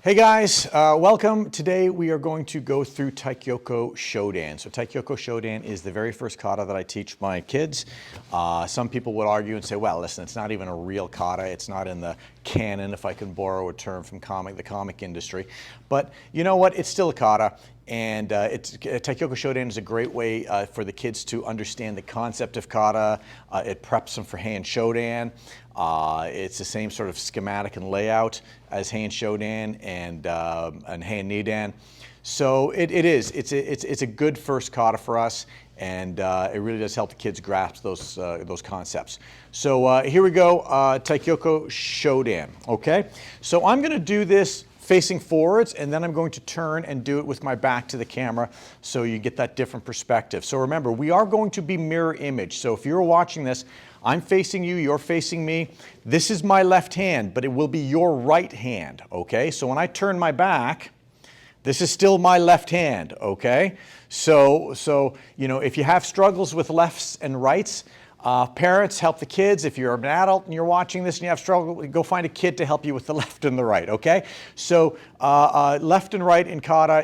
Hey guys, welcome. Today we are going to go through Taikyoku Shodan. So Taikyoku Shodan is the very first kata that I teach my kids. Some people would argue and say, well, listen, it's not even a real kata. It's not in the canon, if I can borrow a term from the comic industry. But you know what? It's still a kata. And Taikyoku Shodan is a great way for the kids to understand the concept of kata. It preps them for hand shodan. It's the same sort of schematic and layout as hand shodan and hand nidan. So it's a good first kata for us, and it really does help the kids grasp those concepts. So here we go, Taikyoku Shodan. Okay, so I'm going to do this facing forwards, and then I'm going to turn and do it with my back to the camera so you get that different perspective. So remember, we are going to be mirror image. So if you're watching this, I'm facing you, you're facing me. This is my left hand, but it will be your right hand, okay? So when I turn my back, this is still my left hand, okay? So you know, if you have struggles with lefts and rights, parents, help the kids. If you're an adult and you're watching this and you have struggle, go find a kid to help you with the left and the right, okay? So left and right in kata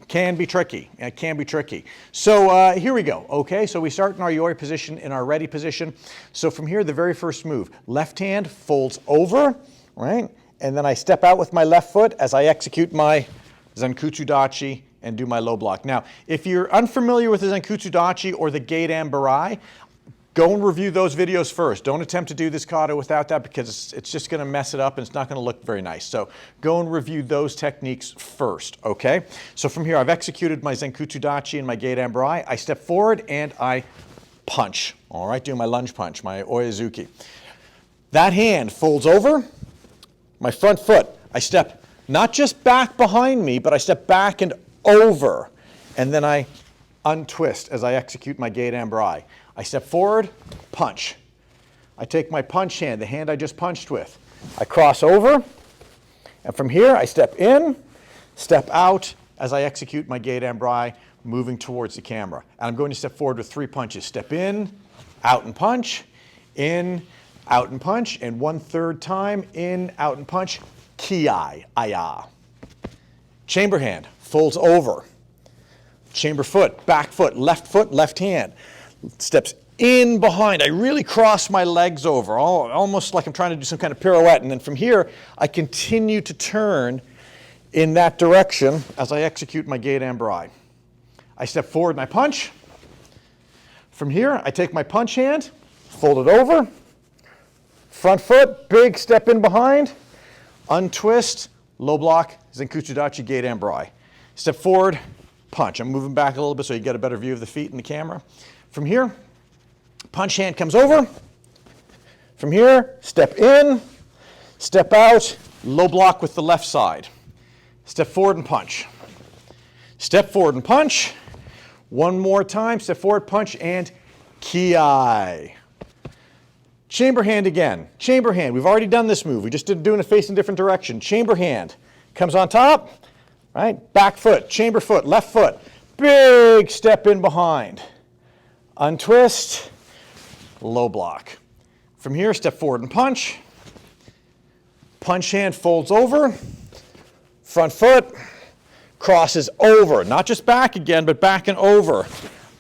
can be tricky. It can be tricky. So here we go, okay? So we start in our yori position, in our ready position. So from here, the very first move, left hand folds over, right? And then I step out with my left foot as I execute my zenkutsu dachi and do my low block. Now, if you're unfamiliar with the zenkutsu dachi or the gedan barai, go and review those videos first. Don't attempt to do this kata without that because it's just going to mess it up and it's not going to look very nice. So go and review those techniques first, okay? So from here, I've executed my zenkutsu dachi and my gedan barai. I step forward and I punch, all right? Doing my lunge punch, my oyazuki. That hand folds over, my front foot. I step not just back behind me, but I step back and over, and then I untwist as I execute my gedan barai. I step forward, punch. I take my punch hand, the hand I just punched with. I cross over, and from here I step in, step out as I execute my gedan barai, moving towards the camera. And I'm going to step forward with 3 punches. Step in, out and punch, in, out and punch, and 1/3 time, in, out and punch, kiai, aya. Chamber hand, folds over. Chamber foot, back foot, left hand. Steps in behind. I really cross my legs over, almost like I'm trying to do some kind of pirouette. And then from here, I continue to turn in that direction as I execute my gedan barai. I step forward and I punch. From here, I take my punch hand, fold it over. Front foot, big step in behind. Untwist, low block, zenkutsu dachi, gedan barai. Step forward, punch. I'm moving back a little bit so you get a better view of the feet in the camera. From here, punch hand comes over. From here, step in, step out, low block with the left side. Step forward and punch. Step forward and punch. One more time, step forward, punch, and kiai. Chamber hand again. Chamber hand. We've already done this move. We just did doing it facing a different direction. Chamber hand comes on top, right? Back foot, chamber foot, left foot. Big step in behind. Untwist, low block. From here, step forward and punch. Punch hand folds over. Front foot crosses over. Not just back again, but back and over.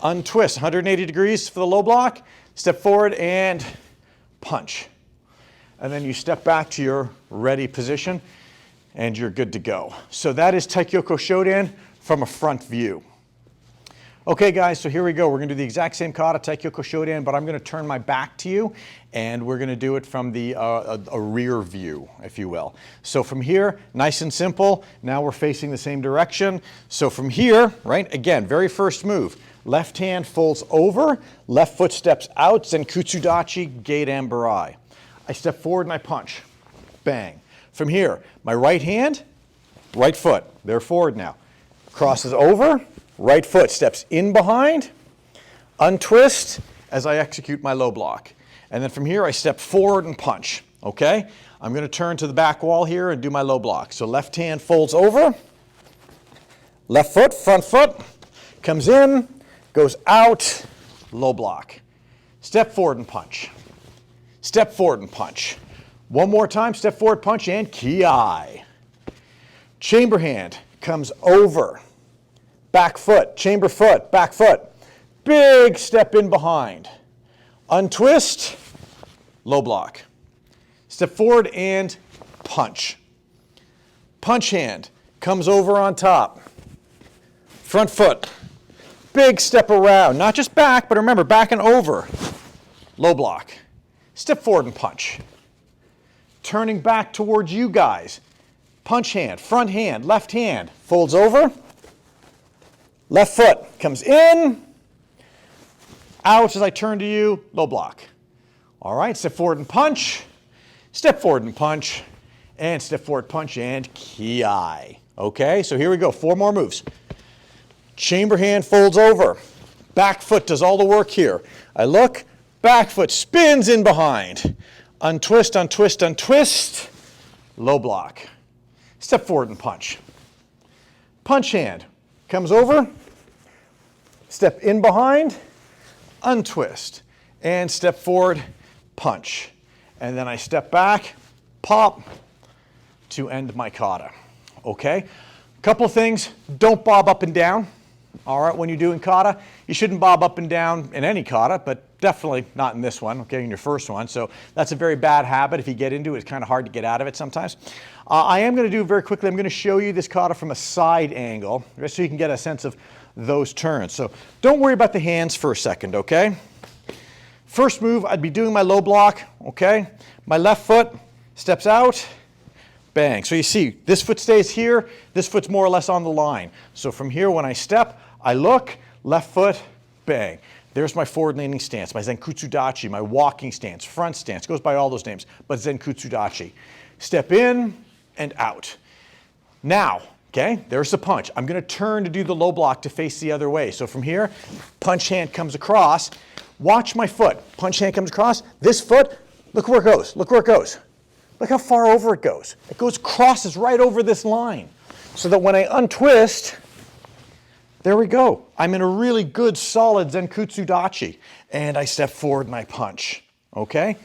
Untwist, 180 degrees for the low block. Step forward and punch. And then you step back to your ready position and you're good to go. So that is Taikyoku Shodan from a front view. Okay guys, so here we go. We're going to do the exact same kata, Taikyoku Shodan, but I'm going to turn my back to you and we're going to do it from the a rear view, if you will. So from here, nice and simple. Now we're facing the same direction. So from here, right, again, very first move. Left hand folds over, left foot steps out, zenkutsu dachi, gedan barai. I step forward and I punch. Bang. From here, my right hand, right foot, they're forward now. Crosses over, right foot steps in behind, untwist as I execute my low block. And then from here, I step forward and punch, okay? I'm going to turn to the back wall here and do my low block. So left hand folds over, left foot, front foot, comes in, goes out, low block. Step forward and punch. Step forward and punch. One more time, step forward, punch, and kiai. Chamber hand comes over. Back foot, chamber foot, back foot. Big step in behind. Untwist, low block. Step forward and punch. Punch hand comes over on top. Front foot. Big step around, not just back, but remember, back and over. Low block. Step forward and punch. Turning back towards you guys. Punch hand, front hand, left hand. Folds over. Left foot comes in. Out as I turn to you, low block. All right, step forward and punch. Step forward and punch. And step forward, punch, and ki. Okay, so here we go, 4 more moves. Chamber hand folds over. Back foot does all the work here. I look, back foot spins in behind. Untwist, untwist, untwist. Low block. Step forward and punch. Punch hand comes over. Step in behind. Untwist. And step forward, punch. And then I step back, pop, to end my kata. Okay? Couple of things, don't bob up and down. All right, when you're doing kata, you shouldn't bob up and down in any kata, but definitely not in this one, okay, in your first one. So that's a very bad habit. If you get into it, it's kind of hard to get out of it sometimes. I am going to do very quickly, I'm going to show you this kata from a side angle, just so you can get a sense of those turns. So don't worry about the hands for a second, okay? First move, I'd be doing my low block, okay? My left foot steps out, bang. So you see, this foot stays here, this foot's more or less on the line. So from here, when I step, I look, left foot, bang. There's my forward leaning stance, my zenkutsu dachi, my walking stance, front stance, goes by all those names, but zenkutsu dachi. Step in and out. Now, okay, there's the punch. I'm gonna turn to do the low block to face the other way. So from here, punch hand comes across. Watch my foot. Punch hand comes across. This foot, look where it goes, look where it goes. Look how far over it goes. It goes, crosses right over this line. So that when I untwist, there we go. I'm in a really good, solid zenkutsu dachi. And I step forward and I punch, okay?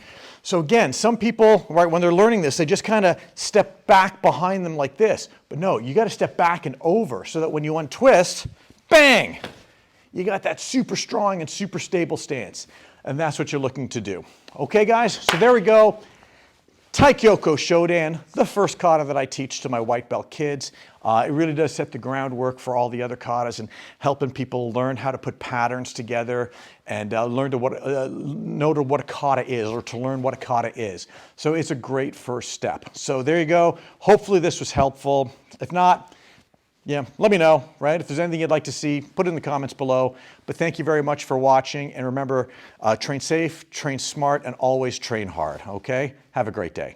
So again, some people, right, when they're learning this, they just kind of step back behind them like this. But no, you got to step back and over so that when you untwist, bang, you got that super strong and super stable stance. And that's what you're looking to do. Okay, guys, so there we go. Taikyoku Shodan, the first kata that I teach to my white belt kids. It really does set the groundwork for all the other katas and helping people learn how to put patterns together and learn to know what a kata is, or to learn what a kata is. So it's a great first step. So there you go. Hopefully this was helpful. If not, yeah, let me know, right? If there's anything you'd like to see, put it in the comments below. But thank you very much for watching. And remember, train safe, train smart, and always train hard, okay? Have a great day.